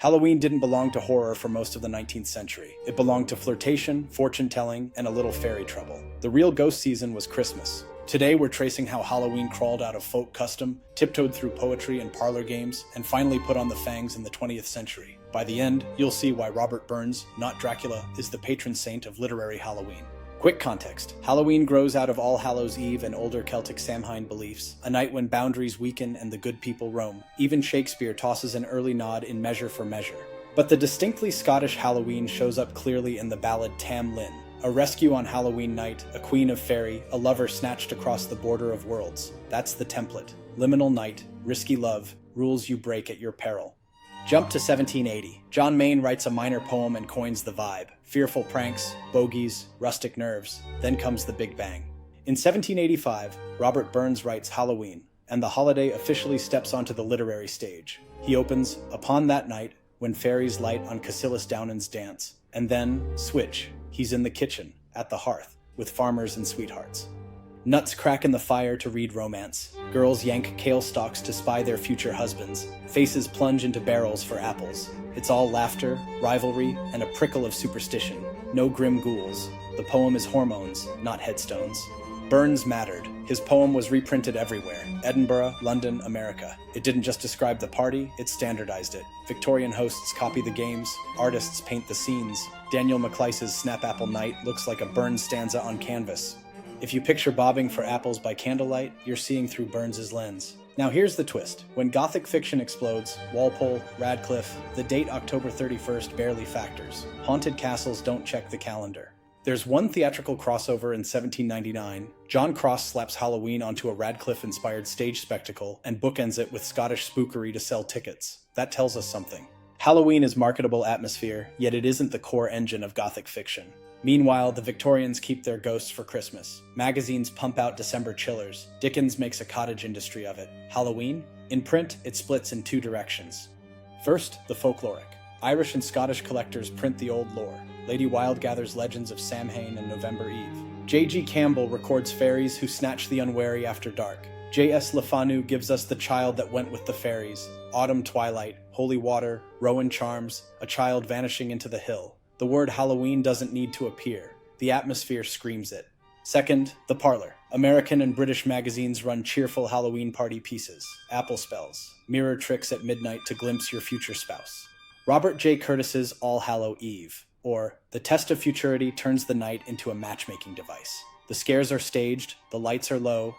Halloween didn't belong to horror for most of the 19th century. It belonged to flirtation, fortune-telling, and a little fairy trouble. The real ghost season was Christmas. Today we're tracing how Halloween crawled out of folk custom, tiptoed through poetry and parlor games, and finally put on the fangs in the 20th century. By the end, you'll see why Robert Burns, not Dracula, is the patron saint of literary Halloween. Quick context. Halloween grows out of All Hallows' Eve and older Celtic Samhain beliefs, a night when boundaries weaken and the good people roam. Even Shakespeare tosses an early nod in Measure for Measure. But the distinctly Scottish Halloween shows up clearly in the ballad Tam Lin. A rescue on Halloween night, a queen of faerie, a lover snatched across the border of worlds. That's the template. Liminal night, risky love, rules you break at your peril. Jump to 1780. John Mayne writes a minor poem and coins the vibe. Fearful pranks, bogies, rustic nerves. Then comes the Big Bang. In 1785, Robert Burns writes Halloween, and the holiday officially steps onto the literary stage. He opens, "Upon that night, when fairies light on Cassilis Downan's dance." And then, switch. He's in the kitchen, at the hearth, with farmers and sweethearts. Nuts crack in the fire to read romance. Girls yank kale stalks to spy their future husbands. Faces plunge into barrels for apples. It's all laughter, rivalry, and a prickle of superstition. No grim ghouls. The poem is hormones, not headstones. Burns mattered. His poem was reprinted everywhere. Edinburgh, London, America. It didn't just describe the party, it standardized it. Victorian hosts copy the games, artists paint the scenes. Daniel Maclise's Snapapple Night looks like a Burns stanza on canvas. If you picture bobbing for apples by candlelight, you're seeing through Burns's lens. Now here's the twist. When Gothic fiction explodes, Walpole, Radcliffe, the date October 31st barely factors. Haunted castles don't check the calendar. There's one theatrical crossover in 1799. John Cross slaps Halloween onto a Radcliffe-inspired stage spectacle and bookends it with Scottish spookery to sell tickets. That tells us something. Halloween is marketable atmosphere, yet it isn't the core engine of Gothic fiction. Meanwhile, the Victorians keep their ghosts for Christmas. Magazines pump out December chillers. Dickens makes a cottage industry of it. Halloween? In print, it splits in two directions. First, the folkloric. Irish and Scottish collectors print the old lore. Lady Wilde gathers legends of Samhain and November Eve. J.G. Campbell records fairies who snatch the unwary after dark. J.S. Le Fanu gives us the child that went with the fairies. Autumn twilight, holy water, Rowan charms, a child vanishing into the hill. The word Halloween doesn't need to appear. The atmosphere screams it. Second, the parlor. American and British magazines run cheerful Halloween party pieces. Apple spells. Mirror tricks at midnight to glimpse your future spouse. Robert J. Curtis's All Hallow Eve, or The Test of Futurity turns the night into a matchmaking device. The scares are staged, the lights are low,